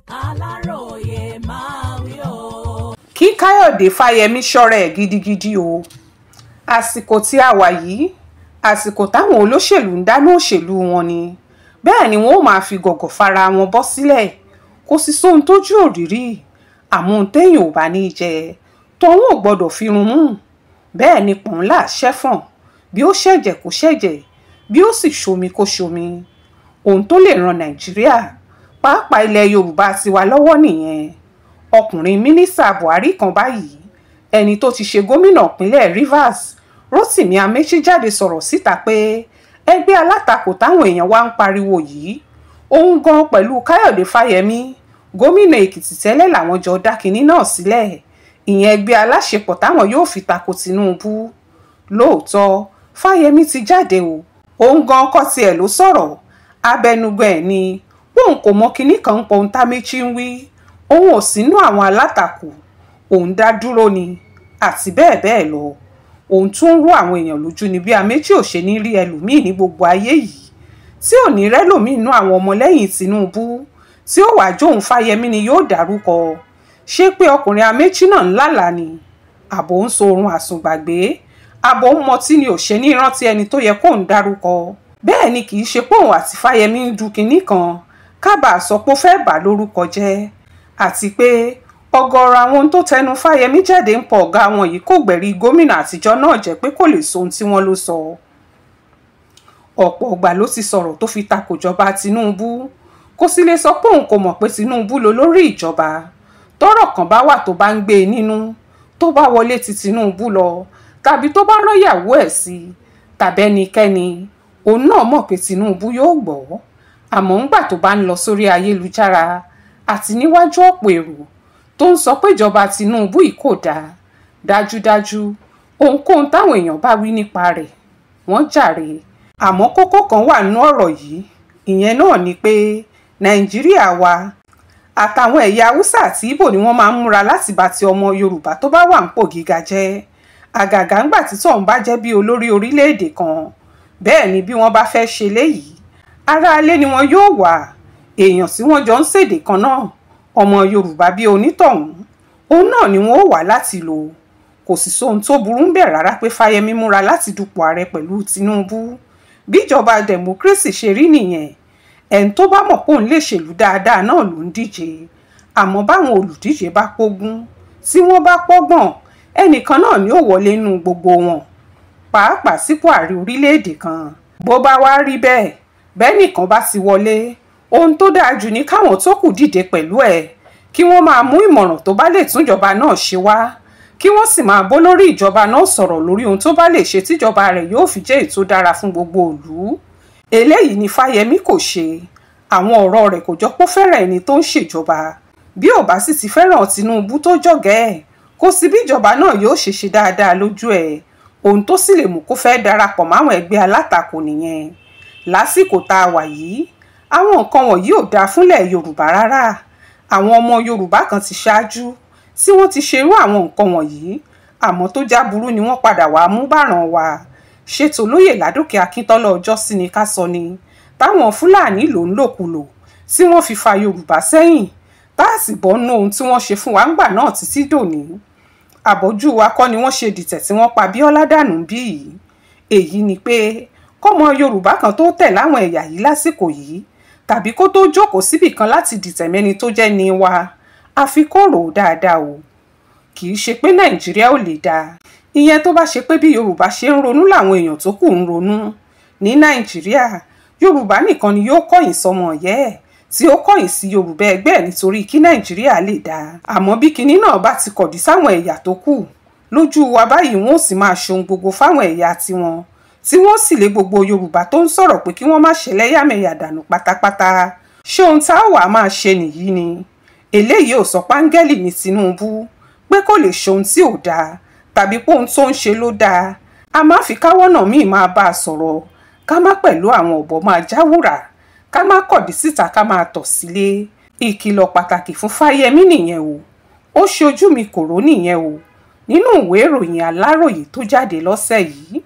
Aláròyé máa wí o. Kí Káyọ̀dé Fáyẹmí ṣọ́ra ẹ̀ gidigidi o. Àsìkò tí a wà yìí, àsìkò táwọn olóṣèlú ń dáná òṣèlú wọn ni. Bẹ́ẹ̀ ni wọ́n ó máa fi gọ̀gọ̀ fara wọn bọ́ sílẹ̀. Kò sí sóhun tójú òrìrí. Àmọ́ ohun téèyàn ò bá ní jẹ, tọ̀hún ò gbọ́dọ̀ fi run mú. Bẹ́ẹ̀ ni pọ̀nlá ṣẹ́fọ̀n. Bí ó ṣẹ̀jẹ̀ kó ṣẹ̀jẹ̀, bí ó sì ṣomi kó ṣomi. Ohun tó lè ran Nàìjíríà, pàápàá ilẹ̀ Yorùbá tiwa lọ́wọ́ nìyẹn. Ọkùnrin mínísítà Buhari kan báyìí, ẹni tó ti ṣe gómìnà ìpínlẹ̀ Rivers, Rotimi Amechi jáde sọ̀rọ̀ síta pé ẹgbẹ́ alátakò táwọn èèyàn wá ń pariwo yìí, òun gan pẹ̀lú Káyọ̀dé Fáyẹmí, gómìnà Èkìtì tẹ́lẹ̀ làwọn jọ dá kinní náà sílẹ̀. Ìyẹn ẹgbẹ́ aláṣepọ̀ táwọn yóò fi tako Tinubu. Lóòótọ́, Fáyẹmí ti jáde o. Òun gan kọ́ tiẹ̀ ló sọ̀rọ̀. Abẹnugan ẹ̀ ni bóun kò mọ kinní kan ń pọ ohun táméjì ń wí. Òun ò sínú àwọn alátakò. Òun dá dúró ni. Àti bẹ́ẹ̀ bẹ́ẹ̀ lọ. Òun tún ń rú àwọn èèyàn lójú ni bí Amechi ò ṣe ní rí ẹlòmíì ní gbogbo ayé yìí. Tí ò ní rẹ́lòmíì nú àwọn ọmọlẹ́yìn Tinubu. Tí ó wàá jóun Fáyẹmí ni yóò dárúkọ. Ṣé pé ọkùnrin Amechi náà ń lálàá ni? Àbò ń sorun àsùngbàgbé? Àbò ń mọtí ni ò ṣe ní rántí ẹni tó yẹ kó ń dárúkọ? Bẹ́ẹ̀ ni kì í ṣe pé òun àti Fáyẹmí ń du kinní kan. Kábàá sọ pé ó fẹ́ bà lórúkọ jẹ́. Àti pé ọ̀gọ̀rọ̀ àwọn tó tẹnu Fáyẹmí jáde ń pọ̀ ọ̀gá wọn yìí kò gbẹ̀rí gómìnà àtijọ́ náà jẹ́ pé kò lè sọ ohun tí wọ́n ló sọ. Ọ̀pọ̀ ọgbà ló ti sọ̀rọ̀ tó fi takò ìjọba Tinubu. Kò sì lè sọ pé òun kò mọ̀ pé Tinubu ló lórí ìjọba. Tọ́rọ̀ kan bá wà tó bá ń gbé e nínú, tó bá wọlé ti Tinubu lọ, tàbí tó bá rán ìyàwó ẹ̀ sí, tàbí ẹnikẹ́ni, òun náà mọ̀ pé Tinubu yóò gbọ́. Àmọ́ ńgbà tó bá ń lọ sórí ayélujára àti níwájú ọ̀pọ̀ èrò tó ń sọ pé ìjọba Tinubu yìí kò dáa, dájúdájú ohunkóhun táwọn èèyàn bá wí nípa rẹ̀, wọ́n jàre. Àmọ́ kókó kan wà nínú ọ̀rọ̀ yìí, ìyẹn náà ni pé Nàìjíríà wa àtàwọn ẹ̀yà Haúsá àti Ìgbò ni wọ́n máa ń múra láti bá ti ọmọ Yorùbá tó bá wà nípò gíga jẹ́. Àgàgà ńgbà tí tóun bá jẹ́ bí olórí orílẹ̀-èdè kan. Bẹ́ẹ̀ ni bí wọ́n bá fẹ́ ṣe léyìí, aráalé ni wọn yóò wà. Èèyàn tí wọ́n jọ ń ṣèdè kan náà, ọmọ Yorùbá bí onítọ̀hún, òun náà ni wọ́n ó wà láti lò. Kò sì sóhun tó burú ń bẹ̀ rárá pé Fáyẹmí múra láti dupò ààrẹ pẹ̀lú Tinubu. Bí ìjọba democracy ṣe rí nìyẹn. Ẹni tó bá mọ̀ pé òun lè ṣèlú dáadáa náà ló ń díje. Àmọ́ báwọn olùdíje bá pógún, tí wọ́n bá pọ́gbọ̀n, ẹnìkan náà ni ó wọlé nínú gbogbo wọn. Pàápàá sípò ààrẹ orílẹ̀-èdè kan. Bó bá wá rí bẹ́ẹ̀, bẹ́ẹ̀ nìkan bá ti wọlé, ohun tó dáa jù ní káwọn tó kù dìde pẹ̀lú ẹ̀, kí wọ́n máa mú ìmọ̀ràn tó bá lè tún ìjọba náà ṣe wá, kí wọ́n sì máa bó lórí ìjọba náà sọ̀rọ̀ lórí ohun tó bá lè ṣe tíjọba rẹ̀ yóò fi jẹ́ ètò dára fún gbogbo ìlú. Eléyìí ni Fáyẹmí kò ṣe. Àwọn ọ̀rọ̀ rẹ̀ kò jọ pé ó fẹ́ràn ẹni tó ń ṣèjọba. Bí ò bá sì ti fẹ́ràn Tinubu tó jọ̀gẹ́ ẹ̀, kò sí bí ìjọba náà yóò ṣe dáadáa lójú ẹ̀. Ohun tó sì lè mú kó fẹ́ darapọ̀ máwọn ẹgbẹ́ alátakò nìyẹn. Lásìkò tá a wà yìí, àwọn nǹkan wọ̀nyí ò dáa fúnlẹ̀ Yorùbá rárá. Àwọn ọmọ Yorùbá kan ti ṣáájú tí wọ́n ti ṣerú àwọn nǹkan wọ̀nyí, àmọ́ tó jáburú ni wọ́n padà wá mú bàràn wa. Ṣètò lóyè Ládòkè Akíntọ́lá ọjọ́ sí ni ká sọ ni. Táwọn Fúlàní lò ń lòkulò tí wọ́n fi fa Yorùbá sẹ́yìn, tá a sì bọ́ nú ohun tí wọ́n ṣe fún wa ńgbà náà títí dòní. Àbọ̀jú wa kọ́ ni wọ́n ṣe dìtẹ̀ tí wọ́n pa Bíọ́lá dànù bí yìí. Èyí ni pé kọ́mọ Yorùbá kan tó tẹ̀ láwọn ẹ̀yà yìí lásìkò yìí, tàbí kó tó jókòó síbì kan láti dìtẹ̀ mẹ́ni tó jẹ́ ni wa, àfi kó rò ó dáadáa o. Kì í ṣe pé Nàìjíríà ò lè dáa. Ìyẹn tó bá ṣe pé bí Yorùbá ṣe ń ronú làwọn èèyàn tó kù ń ronú. Ní Nàìjíríà, Yorùbá nìkan ni yóò kọ̀yìn sọmọ ọ̀yẹ́ ẹ̀, tí ó kọ̀yìn sí Yorùbá ẹgbẹ́ ẹ̀ nítorí kí Nàìjíríà lè dáa. Àmọ́ bí kinní náà bá ti kọ̀dí sáwọn ẹ̀yà tó kù, lójú wa báyìí wọn ò sì máa ṣohun gbogbo fáwọn ẹ̀yà tiwọn, tí wọ́n sì lé gbogbo Yorùbá tó ń sọ̀rọ̀ pé kí wọ́n má ṣe lẹ́yàmẹ̀yà dànù pátápátá. Ṣé ohun tá a wà máa ṣe nìyí ni? Eléyìí ò sọ páńgẹ́lì ní Tinubu pé kò lè ṣohun tí ò dáa, tàbí pé ohun tó ń ṣe ló dáa. A máa fi káwọ́nà míì máa bá a sọ̀rọ̀, ká má pẹ̀lú àwọn ọ̀bọ máa jáwúrà, ká má kọ̀dí síta ká máa tọ̀ sílé. Ìkìlọ̀ pàtàkì fún Fáyẹmí nìyẹn o. Ó ṣojú mi kòró nìyẹn o. Nínú ìwé ìròyìn Aláròyé tó jáde lọ́sẹ̀ yìí.